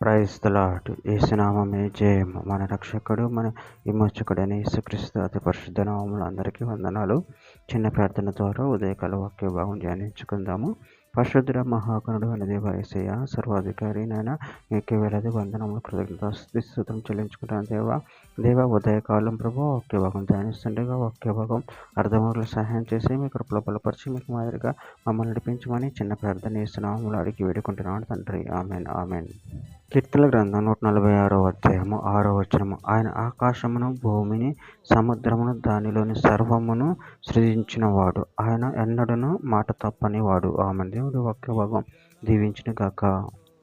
Praise the lord. యేసునామమే జయము. మన రక్షకుడు, మన విమోచకుడైన యేసుక్రీస్తు అతి పరిశుద్ధ నామములో అందరికీ వందనాలు. చిన్న ప్రార్థన ద్వారా ఉదయకాల వాక్య భాగం ధ్యానించుకుందాము. పరిశుద్ధుడ మహాకరుడు అయిన దేవ యేసయ్య, సర్వాధికారి నాయన, మీకే వేలాది వందనములు, కృతజ్ఞతాస్తుతులు చెల్లించుకుంటాను దేవ ఉదయకాలం ప్రభు వాక్య భాగం ధ్యానిస్తుండగా వాక్య భాగం అర్థమవులు సహాయం చేసి మీ కృపలో బలపరిచి మీకు మాదిరిగా మమ్మల్ని నడిపించమని చిన్న ప్రార్థన యేసునామములో అడిగి వేడుకుంటున్నాను తండ్రి. Amen amen. కీర్తనల గ్రంథం 146వ అధ్యాయము 6వ వచనము. ఆయన ఆకాశమును, భూమిని, సముద్రమును, దానిలోని సర్వమును సృజించినవాడు. ఆయన ఎన్నడూను మాట తప్పని వాడు. ఆమెన్. దేవుడి వాక్య భాగం దీవించిన గాక.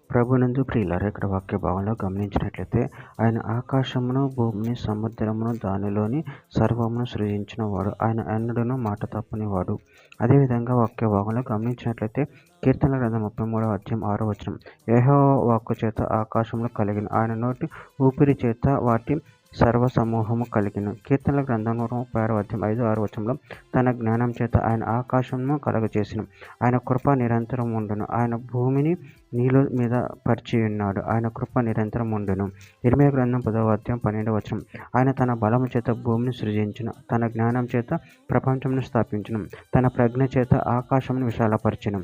ప్రభునందు ప్రియులారా, ఇక్కడ వాక్య భాగంలో గమనించినట్లయితే ఆయన ఆకాశమును, భూమిని, సముద్రమును, దానిలోని సర్వమును సృజించిన వాడు. ఆయన ఎన్నడూను మాట తప్పని వాడు. అదేవిధంగా వాక్య భాగంలో గమనించినట్లయితే కీర్తనల గ్రంథం 33వ అధ్యాయం 6వ వచనం. యెహోవా వాక్కు చేత ఆకాశములు కలిగిన, ఆయన నోటి ఊపిరి చేత వాటి సర్వ సమూహము కలిగిన. కీర్తనల గ్రంథం 136వ అధ్యాయం 5-6 వచనంలో తన జ్ఞానం చేత ఆయన ఆకాశమును కలగజేసిన, ఆయన కృప నిరంతరం ఉండును. ఆయన భూమిని నీళ్ళ మీద పరిచి ఉన్నాడు, ఆయన కృప నిరంతరం ఉండును. ఇర్మీయా గ్రంథం 10వ అధ్యాయం 12వ వచనం. ఆయన తన బలము చేత భూమిని సృజించిన, తన జ్ఞానం చేత ప్రపంచమును స్థాపించును, తన ప్రజ్ఞ చేత ఆకాశమును విశాలపరచును.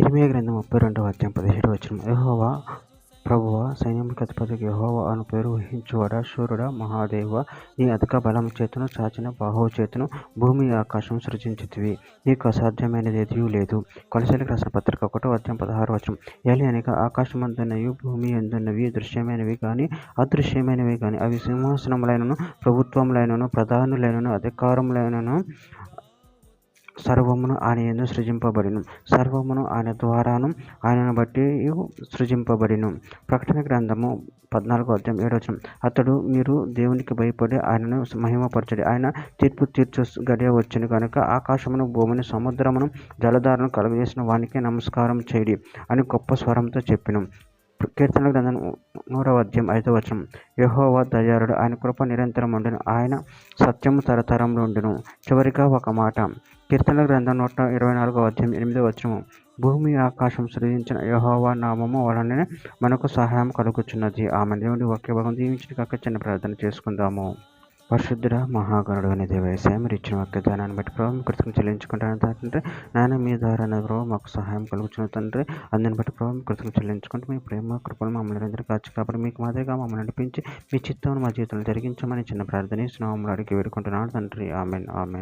ఇర్మీయా గ్రంథం 32వ అధ్యాయం 17వ వచనం. యెహోవా ప్రభువా, సైన్యములకు అధిపతికి యెహోవా అను పేరు వహించువాడా, శూరుడా, మహాదేవ, నీ అధిక బలము చేతను చాచిన బాహువు చేతను భూమి ఆకాశం సృజించితివి. నీకు అసాధ్యమైనది ఏదీ లేదు. కొలసీలకు రాసిన పత్రిక 1వ అధ్యాయం 16వ వచనం. ఏలి అనగా ఆకాశమందున్నవి, భూమి ఎందున్నవి, దృశ్యమైనవి కానీ అదృశ్యమైనవి కానీ, అవి సింహాసనములైనను, ప్రభుత్వములైనను, ప్రధానులైనను, అధికారములైనను, సర్వమును ఆయన యందు సృజింపబడిను. సర్వమును ఆయన ద్వారాను ఆయనను బట్టి సృజింపబడిను. ప్రకటన గ్రంథము 14వ అధ్యాయం 7వ వచనం. అతడు మీరు దేవునికి భయపడి ఆయనను మహిమపరచడి, ఆయన తీర్పు తీర్చు గడియ వచ్చును కనుక ఆకాశమును, భూమిని, సముద్రమును, జలధారను కలుగజేసిన వానికి నమస్కారం చేయడి అని గొప్ప స్వరంతో చెప్పెను. కీర్తనల గ్రంథం 100వ అధ్యాయం 5వ వచనం. యెహోవా దయాళుడు, ఆయన కృప నిరంతరం ఉండును, ఆయన సత్యము తరతరములు ఉండును. చివరిగా ఒక మాట. కీర్తనల గ్రంథం 124వ అధ్యాయం 8వ వచనము. భూమి ఆకాశం సృజించిన యెహోవా నామము వలననే మనకు సహాయం కలుగుచున్నది. ఆమె. దేవుడి వాక్య భాగం దీవించిన కాక చిన్న ప్రార్థన చేసుకుందాము. పరిశుద్ధుడ మహాగణుడు అనే దేవ యేసయ్య, మీరు ఇచ్చిన వాక్య దానాన్ని బట్టి ప్రభావ మీ కృతజ్ఞతలు చెల్లించుకుంటాను తండ్రి. నాయన మీ ద్వారా ప్రభావ మాకు సహాయం కలుగుతున్న తండ్రి. అందుని బట్టి ప్రభావ మీ కృతజ్ఞతలు చెల్లించుకుంటూ మీ ప్రేమ కృపను మమ్మల్ని అందరూ కాచి కాబట్టి మీకు మాదిరిగా మమ్మల్ని నడిపించి మీ చిత్తం మా జీవితంలో జరిగించమని చిన్న ప్రార్థన స్నామంలో అడిగి వేడుకుంటున్నాను తండ్రి. Amen amen.